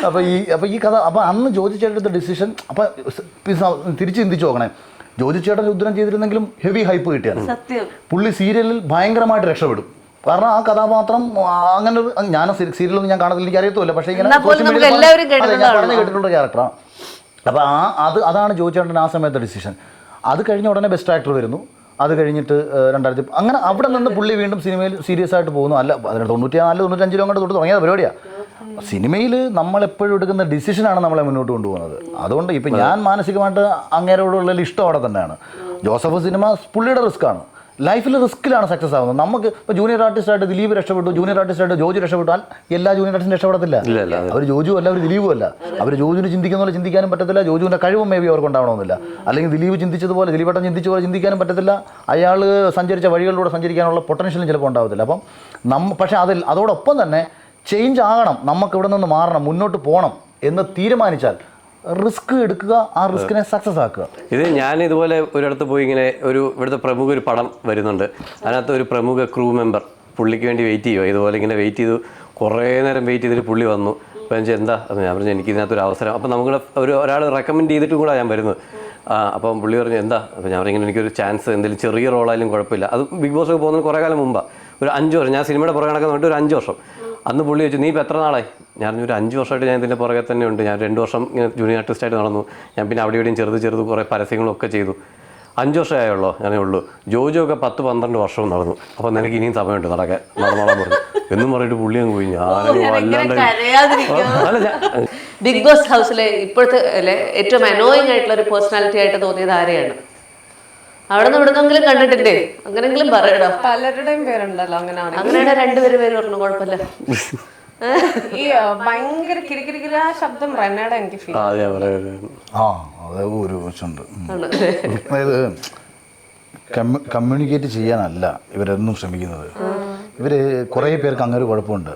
അപ്പോൾ ഈ കഥ. അപ്പോൾ അന്ന് ജോജി ചേട്ടൻ്റെ ഡിസിഷൻ. അപ്പം തിരിച്ച് ചിന്തിച്ചു നോക്കണേ, ജോജി ചേട്ടൻ രുദ്രൻ ചെയ്തിരുന്നെങ്കിലും ഹെവി ഹൈപ്പ് കിട്ടിയാണ്. പുള്ളി സീരിയലിൽ ഭയങ്കരമായിട്ട് രക്ഷപ്പെടും. കാരണം ആ കഥാപാത്രം അങ്ങനെ ഞാൻ സീരിയലൊന്നും ഞാൻ കാണത്തില്ല, എനിക്ക് അറിയത്തുമില്ല. പക്ഷേ ഇങ്ങനെ പറഞ്ഞു കേട്ടിട്ടുള്ള ക്യാരക്ടറാണ്. അപ്പോൾ അതാണ് ജോജി ചേട്ടൻ ആ സമയത്തെ ഡിസിഷൻ. അത് കഴിഞ്ഞ ഉടനെ ബെസ്റ്റ് ആക്ടർ വരുന്നു. അത് കഴിഞ്ഞിട്ട് 2000 അങ്ങനെ അവിടെ നിന്ന് പുള്ളി വീണ്ടും സിനിമയിൽ സീരിയസ് ആയിട്ട് പോകുന്നു. അല്ല 94-95 അങ്ങോട്ട് തൊട്ട് തുടങ്ങിയ പരിപാടിയാണ്. സിനിമയിൽ നമ്മളെപ്പോഴും എടുക്കുന്ന ഡിസിഷനാണ് നമ്മളെ മുന്നോട്ട് കൊണ്ടുപോകുന്നത്. അതുകൊണ്ട് ഇപ്പം ഞാൻ മാനസികമായിട്ട് അങ്ങേരോടുള്ള ഇഷ്ടം അവിടെ തന്നെയാണ്. ജോസഫ് സിനിമ പുള്ളിയുടെ റിസ്ക്കാണ്. ലൈഫിൽ റിസ്ക്കിലാണ് സക്സസ് ആവുന്നത്. നമുക്ക് ഇപ്പോൾ ജൂനിയർ ആർട്ടിസ്റ്റായിട്ട് ദിലീപ് രക്ഷപ്പെട്ടു, ജൂനിയർ ആർട്ടിസ്റ്റായിട്ട് ജോജു രക്ഷപ്പെട്ടാൽ എല്ലാ ജൂനിയർ ആർട്ടിസ്റ്റും രക്ഷപ്പെടത്തില്ല. അവർ ജോജു അല്ല, അവർ ദിലീപും അല്ല. അവർ ജോജുവിന് ചിന്തിക്കുന്ന പോലെ ചിന്തിക്കാനും പറ്റത്തില്ല, ജോജുവിൻ്റെ കഴിവും മേ ബി അവർക്ക് ഉണ്ടാവണമെന്നില്ല. അല്ലെങ്കിൽ ദിലീപ് ചിന്തിച്ചതുപോലെ, ദിലീപേട്ടൻ ചിന്തിച്ച പോലെ ചിന്തിക്കാനും പറ്റത്തില്ല. അയാൾ സഞ്ചരിച്ച വഴികളിലൂടെ സഞ്ചരിക്കാനുള്ള പൊട്ടൻഷ്യലും ചിലപ്പോൾ ഉണ്ടാവത്തില്ല. അപ്പം പക്ഷേ അതോടൊപ്പം തന്നെ ചേഞ്ച് ആകണം, നമുക്ക് ഇവിടെ നിന്ന് മാറണം, മുന്നോട്ട് പോകണം എന്ന് തീരുമാനിച്ചാൽ റിസ്ക് എടുക്കുക, ആ റിസ്കിനെ സക്സസ് ആക്കുക. ഇത് ഞാൻ ഇതുപോലെ ഒരിടത്ത് പോയി ഇങ്ങനെ ഇവിടുത്തെ പ്രമുഖ ഒരു പടം വരുന്നുണ്ട്, അതിനകത്ത് ഒരു പ്രമുഖ ക്രൂ മെമ്പർ പുള്ളിക്ക് വേണ്ടി വെയിറ്റ് ചെയ്യുക. ഇതുപോലെ ഇങ്ങനെ വെയിറ്റ് ചെയ്തു, കുറേ നേരം വെയിറ്റ് ചെയ്തിട്ട് പുള്ളി വന്നു. അപ്പോൾ എനിക്ക് എന്താ ഞാൻ പറഞ്ഞു, എനിക്ക് ഇതിനകത്തൊരു അവസരം. അപ്പോൾ നമുക്ക് ഒരാൾ റെക്കമെൻഡ് ചെയ്തിട്ടും കൂടെ ഞാൻ വരുന്നത്. അപ്പം പുള്ളി പറഞ്ഞു എന്താ, അപ്പോൾ ഞാൻ പറഞ്ഞു എനിക്കൊരു ചാൻസ്, എന്തെങ്കിലും ചെറിയ റോളായാലും കുഴപ്പമില്ല. അത് ബിഗ് ബോസ് ഒക്കെ പോകുന്നത് കുറേ കാലം മുമ്പാണ്, ഒരു 5 വർഷം. ഞാൻ സിനിമയുടെ പുറകെ നടക്കുന്നുണ്ട്, ഒരു 5 വർഷം. അന്ന് പുള്ളി ചോദിച്ചു നീ ഇപ്പോൾ എത്ര നാളായി? ഞാൻ ഒരു 5 വർഷമായിട്ട് ഞാൻ ഇതിൻ്റെ പുറകെ തന്നെ ഉണ്ട്. ഞാൻ 2 വർഷം ഇങ്ങനെ ജൂനിയർ ആർട്ടിസ്റ്റായിട്ട് നടന്നു. ഞാൻ പിന്നെ അവിടെ ഇവിടെയും ചെറുത് കുറേ പരസ്യങ്ങളൊക്കെ ചെയ്തു. 5 വർഷമായുള്ളൂ ഞാനേ ഉള്ളൂ. ജോജു ഒക്കെ 10-12 വർഷവും നടന്നു. അപ്പോൾ നിനക്ക് ഇനിയും സമയമുണ്ട് നടന്നോളാൻ പറഞ്ഞു എന്നും പറഞ്ഞിട്ട് പുള്ളി അങ്ങ് പോയി. ബിഗ് ബോസ് ഹൗസിലെ ഇപ്പോഴത്തെ അല്ലെ ഏറ്റവും അനോയിങ് ആയിട്ടുള്ള ഒരു പേഴ്സണാലിറ്റി ആയിട്ട് തോന്നിയത് ആരെയാണ്? അവിടെ നിന്ന് ഇവിടുന്നെങ്കിലും കണ്ടിട്ടില്ലേ? അങ്ങനെങ്കിലും പറയണോ? പലരുടെയും പേരുണ്ടല്ലോ അങ്ങനെയാണ് 2 പേര് പറഞ്ഞു കുഴപ്പമില്ല. ഈ ഭയങ്കര കിരികിരികിര ശബ്ദം റെനയുടെ എനിക്ക് ഫീൽ. അതെ ഒരു വശമുണ്ട്. അതായത് കമ്മ്യൂണിക്കേറ്റ് ചെയ്യാനല്ല ഇവരെന്നും ശ്രമിക്കുന്നത്. ഇവർ കുറേ പേർക്ക് അങ്ങനെ ഒരു കുഴപ്പമുണ്ട്.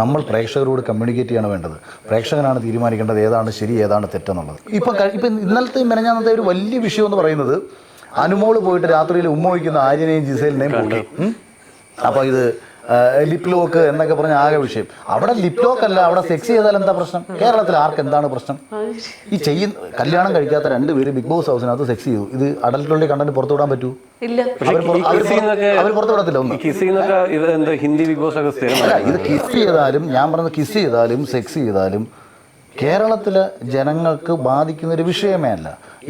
നമ്മൾ പ്രേക്ഷകരോട് കമ്മ്യൂണിക്കേറ്റ് ചെയ്യാണ് വേണ്ടത്. പ്രേക്ഷകനാണ് തീരുമാനിക്കേണ്ടത് ഏതാണ് ശരി ഏതാണ് തെറ്റെന്നുള്ളത്. ഇപ്പം ഇന്നലത്തെ മെനഞ്ഞാന്നത്തെ ഒരു വലിയ വിഷയം എന്ന് പറയുന്നത് അനുമോള് പോയിട്ട് രാത്രിയിൽ ഉമ്മ വയ്ക്കുന്ന ആര്യനെയും ജിസേലിനെയും കൂട്ടി. അപ്പോൾ ഇത് ലിപ് ലോക്ക് എന്നൊക്കെ പറഞ്ഞ ആകെ വിഷയം. അവിടെ ലിപ് ലോക്ക് അല്ല, അവിടെ സെക്സ് ചെയ്താൽ എന്താ പ്രശ്നം? കേരളത്തിൽ ആർക്ക് എന്താണ് പ്രശ്നം? ഈ കല്യാണം കഴിക്കാത്ത 2 പേര് ബിഗ് ബോസ് ഹൗസിനകത്ത് സെക്സ് ചെയ്തു. ഇത് അഡൽട്ടറി കണ്ടന്റ് പുറത്തു വിടാൻ പറ്റൂ? അവർ പുറത്തു വിടത്തില്ല. ഒന്ന് ഇത് കിസ് ചെയ്താലും, ഞാൻ പറഞ്ഞത് കിസ് ചെയ്താലും സെക്സ് ചെയ്താലും കേരളത്തിലെ ജനങ്ങൾക്ക് ബാധിക്കുന്ന ഒരു വിഷയമേ അല്ല.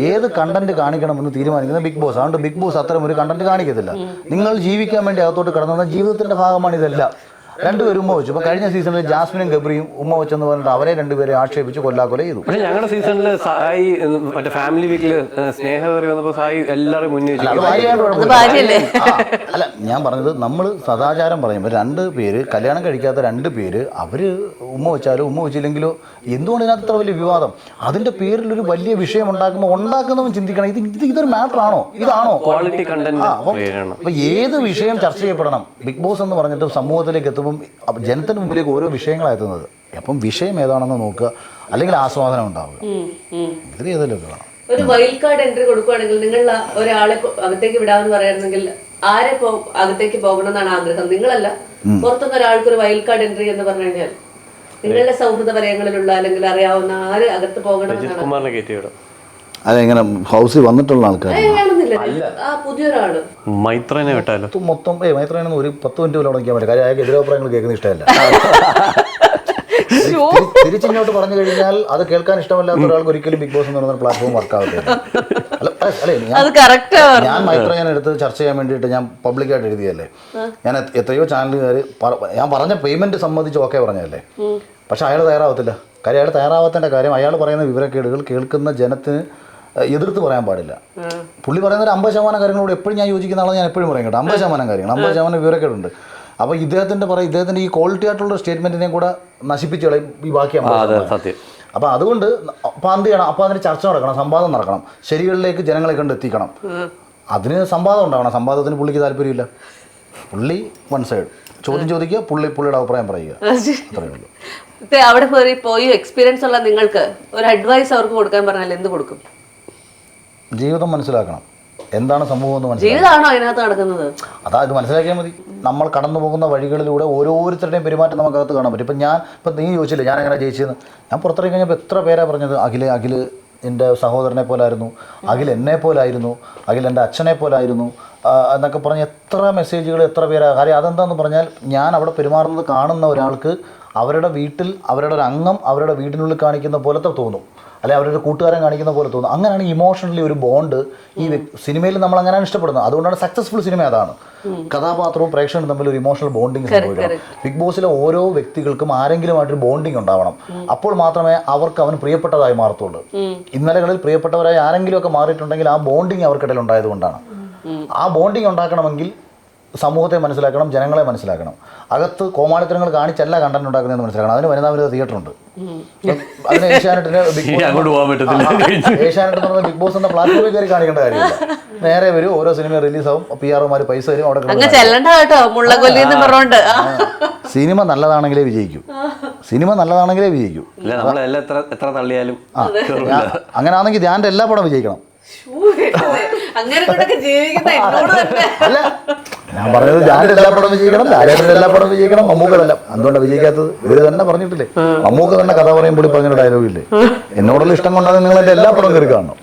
ഏത് കണ്ടന്റ് കാണിക്കണമെന്ന് തീരുമാനിക്കുന്ന ബിഗ് ബോസ്. അതുകൊണ്ട് ബിഗ് ബോസ് അത്തരം ഒരു കണ്ടന്റ് കാണിക്കത്തില്ല. നിങ്ങൾ ജീവിക്കാൻ വേണ്ടി അകത്തോട്ട് കടന്നു ജീവിതത്തിന്റെ ഭാഗമാണ് ഇതെല്ലാം. 2 പേരും ഉമ്മ വെച്ചു. ഇപ്പൊ കഴിഞ്ഞ സീസണിൽ ജാസ്മിനും ഗബ്രിയും ഉമ്മ വെച്ചെന്ന് പറഞ്ഞിട്ട് അവരെ 2 പേരെ ആക്ഷേപിച്ച് കൊല്ലാക്കൊല ചെയ്തു. പക്ഷേ ഞങ്ങളുടെ സീസണിൽ സായി മറ്റേ ഫാമിലി വീക്കില് സ്നേഹകറി വന്നപ്പോൾ സായി എല്ലാവരും മുന്നേ അല്ല, ഞാൻ പറഞ്ഞത് നമ്മൾ സദാചാരം പറയുമ്പോൾ 2 പേര് കല്യാണം കഴിക്കാത്ത 2 പേര് അവര് ഉമ്മ വെച്ചാലോ ഉമ്മ വെച്ചില്ലെങ്കിലോ എന്തുകൊണ്ട് ഇതിനകത്ത് ഇത്ര വലിയ വിവാദം? അതിന്റെ പേരിലൊരു വലിയ വിഷയം ഉണ്ടാക്കുന്നവൻ ചിന്തിക്കണം, ഇതൊരു മാറ്റർ ആണോ, ഇതാണോ ക്വാളിറ്റി കണ്ടന്റ്? അപ്പൊ ഏത് വിഷയം ചർച്ച ചെയ്യപ്പെടണം? ബിഗ് ബോസ് എന്ന് പറഞ്ഞിട്ട് സമൂഹത്തിലേക്ക് എത്തുമ്പോൾ ജനത്തിന് മുമ്പിലേക്ക് ഓരോ വിഷയങ്ങളായെത്തുന്നത്. അപ്പം വിഷയം ഏതാണെന്ന് നോക്കുക, അല്ലെങ്കിൽ ആസ്വാദനം ഉണ്ടാവുക. ഇത് ഏതെങ്കിലും വേണം. ഒരു വൈൽഡ് കാർഡ് എൻട്രി കൊടുക്കുകയാണെങ്കിൽ നിങ്ങൾ ഒരാളെ അകത്തേക്ക് വിടാമെന്ന് പറയുകയാണെങ്കിൽ ആരെ അകത്തേക്ക് പോകണം എന്നാണ് ആഗ്രഹം? നിങ്ങളല്ല, പുറത്തുനിന്ന് ഒരാൾക്ക് ഒരു വൈൽഡ് കാർഡ് എൻട്രി എന്ന് പറഞ്ഞു കഴിഞ്ഞാൽ നിങ്ങളുടെ സൗഹൃദ വലയങ്ങളിലുള്ള അല്ലെങ്കിൽ അറിയാവുന്ന ആര് അകത്ത് പോകണം? അതെങ്ങനെ ഹൗസിൽ വന്നിട്ടുള്ള ആൾക്കാർ പുതിയൊരാള് മൈത്രനെ വിട്ടാലോ? മൊത്തം മൈത്രനെ ഒരു 10 മിനിറ്റ് പോലും ഉടക്കാൻ പറ്റില്ല. കാര്യം അയാൾക്ക് എതിരഭിപ്രായങ്ങൾ കേൾക്കുന്ന ഇഷ്ടമല്ല. തിരിച്ചിങ്ങോട്ട് പറഞ്ഞു കഴിഞ്ഞാൽ അത് കേൾക്കാൻ ഇഷ്ടമല്ലാത്ത ഒരാൾക്ക് ഒരിക്കലും ബിഗ് ബോസ് എന്ന് പറയുന്ന പ്ലാറ്റ്ഫോം വർക്കാവത്തില്ല. ഞാൻ മൈത്രനെ എടുത്ത് ചർച്ച ചെയ്യാൻ വേണ്ടിയിട്ട് ഞാൻ പബ്ലിക്കായിട്ട് എഴുതിയല്ലേ. ഞാൻ എത്രയോ ചാനലുകാർ ഞാൻ പറഞ്ഞ പേയ്മെന്റ് സംബന്ധിച്ച് ഓക്കെ പറഞ്ഞതല്ലേ. പക്ഷെ അയാൾ തയ്യാറാവത്തില്ല. കാര്യം അയാൾ തയ്യാറാവാത്തതിന്റെ കാര്യം അയാൾ പറയുന്ന വിവരക്കേടുകൾ കേൾക്കുന്ന ജനത്തിന് എതിർത്ത് പറയാൻ പാടില്ല. പുള്ളി പറയുന്ന ഒരു 50% കാര്യങ്ങളോട് എപ്പോഴും ഞാൻ യോജിക്കുന്ന ആളെ ഞാൻ എപ്പോഴും പറയും കേട്ടോ. 50% കാര്യങ്ങൾ 50% വിവരക്കേടുണ്ട്. അപ്പോൾ ഇദ്ദേഹത്തിൻ്റെ ഈ ക്വാളിറ്റി ആയിട്ടുള്ള സ്റ്റേറ്റ്മെന്റിനെ കൂടെ നശിപ്പിച്ച് കളയും ഈ ബാക്കി 50%. അപ്പോൾ അതുകൊണ്ട് അപ്പോൾ എന്ത് ചെയ്യണം? അപ്പോൾ അതിന് ചർച്ച നടക്കണം, സംവാദം നടക്കണം, ശരികളിലേക്ക് ജനങ്ങളെ കൊണ്ട് എത്തിക്കണം. അതിന് സംവാദം ഉണ്ടാവണം. സംവാദത്തിന് പുള്ളിക്ക് താല്പര്യമില്ല. പുള്ളി വൺ സൈഡ് ചോദ്യം ചോദിക്കുക, പുള്ളിയുടെ അഭിപ്രായം പറയുക, അത്രയേ ഉള്ളൂ. അവിടെ പോയി എക്സ്പീരിയൻസ് ഉള്ള നിങ്ങൾക്ക് ഒരു അഡ്വൈസ് അവർക്ക് കൊടുക്കാൻ പറഞ്ഞാൽ എന്ത് കൊടുക്കും? ജീവിതം മനസ്സിലാക്കണം, എന്താണ് സംഭവം എന്ന് മനസ്സിലാക്കണം. ജീവിതമാണോ അതിനകത്ത് നടക്കുന്നത്? അതാ ഇത് മനസ്സിലാക്കിയാൽ മതി. നമ്മൾ കടന്നു പോകുന്ന വഴികളിലൂടെ ഓരോരുത്തരുടെയും പെരുമാറ്റം നമുക്കകത്ത് കാണാൻ പറ്റും. ഇപ്പം നീ ചോദിച്ചില്ലേ ഞാൻ എങ്ങനെ ജയിച്ചതെന്ന്. ഞാൻ പുറത്തിറങ്ങി കഴിഞ്ഞപ്പോൾ എത്ര പേരാ പറഞ്ഞത് അഖില് എൻ്റെ സഹോദരനെ പോലായിരുന്നു, അഖിൽ എന്നെ പോലായിരുന്നു, അഖിൽ എൻ്റെ അച്ഛനെ പോലായിരുന്നു എന്നൊക്കെ പറഞ്ഞ് എത്ര മെസ്സേജുകൾ എത്ര പേരാ. കാര്യം അതെന്താണെന്ന് പറഞ്ഞാൽ ഞാൻ അവിടെ പെരുമാറുന്നത് കാണുന്ന ഒരാൾക്ക് അവരുടെ വീട്ടിൽ അവരുടെ ഒരു അംഗം അവരുടെ വീടിനുള്ളിൽ കാണിക്കുന്ന പോലത്തെ തോന്നും, അല്ലെങ്കിൽ അവരുടെ കൂട്ടുകാരൻ കാണിക്കുന്ന പോലെ തോന്നും. അങ്ങനെയാണ് ഇമോഷണലി ഒരു ബോണ്ട് ഈ സിനിമയിൽ നമ്മൾ അങ്ങനെയാണ് ഇഷ്ടപ്പെടുന്നത്. അതുകൊണ്ടാണ് സക്സസ്ഫുൾ സിനിമ അതാണ്. കഥാപാത്രവും പ്രേക്ഷകനും തമ്മിൽ ഒരു ഇമോഷണൽ ബോണ്ടിങ് സംഭവിക്കണം. ബിഗ് ബോസിലെ ഓരോ വ്യക്തികൾക്കും ആരെങ്കിലുമായിട്ടൊരു ബോണ്ടിങ് ഉണ്ടാവണം. അപ്പോൾ മാത്രമേ അവർക്ക് അവൻ പ്രിയപ്പെട്ടതായി മാറത്തുള്ളൂ. ഇന്നലകളിൽ പ്രിയപ്പെട്ടവരായി ആരെങ്കിലും ഒക്കെ മാറിയിട്ടുണ്ടെങ്കിൽ ആ ബോണ്ടിങ് അവർക്കിടയിൽ ഉണ്ടായതുകൊണ്ടാണ്. ആ ബോണ്ടിങ് ഉണ്ടാക്കണമെങ്കിൽ സമൂഹത്തെ മനസ്സിലാക്കണം, ജനങ്ങളെ മനസ്സിലാക്കണം. അകത്ത് കോമാളിത്തരങ്ങൾ കാണിച്ചല്ല കണ്ടന്റ് ഉണ്ടാക്കുന്നതെന്ന് മനസ്സിലാക്കണം. അതിന് വനിതാ വിരുദ്ധ തിയേറ്റർ ഉണ്ട്. അതിന് ഏഷ്യാനെറ്റിന് ഏഷ്യാനെറ്റ് എന്ന് പറഞ്ഞ ബിഗ് ബോസ് എന്ന പ്ലാറ്റ്ഫോമിൽ കയറി കാണിക്കേണ്ട കാര്യമില്ല. നേരെ വരും, ഓരോ സിനിമ റിലീസാവും, PR പൈസ തരും, അവിടെ സിനിമ നല്ലതാണെങ്കിലേ വിജയിക്കൂ. സിനിമ നല്ലതാണെങ്കിലേ വിജയിക്കൂ. അങ്ങനെയാണെങ്കിൽ ധ്യാൻ്റെ എല്ലാ പടം വിജയിക്കണം. അല്ല, ഞാൻ പറഞ്ഞത് ധ്യാൻ്റെ എല്ലാ പടം വിജയിക്കണം, ലാലേട്ടൻ്റെ എല്ലാ പടം വിജയിക്കണം, മമ്മൂക്കതെല്ലാം. എന്തുകൊണ്ടാണ് വിജയിക്കാത്തത്? ഇവര് തന്നെ പറഞ്ഞിട്ടില്ലേ? മമ്മൂക്ക തന്നെ കഥ പറയുമ്പോൾ പറഞ്ഞ ഡയലോഗില്ലേ, എന്നോടുള്ള ഇഷ്ടം കൊണ്ടാണ് നിങ്ങൾ എൻ്റെ എല്ലാ പടവും കയറി കാണണം.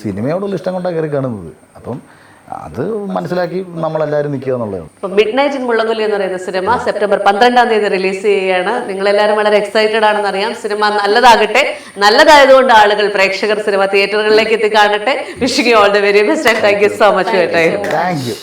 സിനിമയോടുള്ള ഇഷ്ടം കൊണ്ടാണ് കയറി കാണുന്നത്. അപ്പം അത് മനസ്സിലാക്കി നമ്മളെല്ലാവരും നിൽക്കുക എന്നുള്ളതാണ്. മിഡ് നൈറ്റ് ഇൻ മുള്ളൻകൊല്ലി എന്ന് പറയുന്ന സിനിമ സെപ്റ്റംബർ 12 റിലീസ് ചെയ്യുകയാണ്. നിങ്ങളെല്ലാവരും വളരെ എക്സൈറ്റഡ് ആണെന്ന് അറിയാം. സിനിമ നല്ലതാകട്ടെ. നല്ലതായതുകൊണ്ട് ആളുകൾ, പ്രേക്ഷകർ സിനിമ തിയേറ്ററുകളിലേക്ക് എത്തി കാണട്ടെ. Wishing you all the very best and thank you so much for your time. Thank you.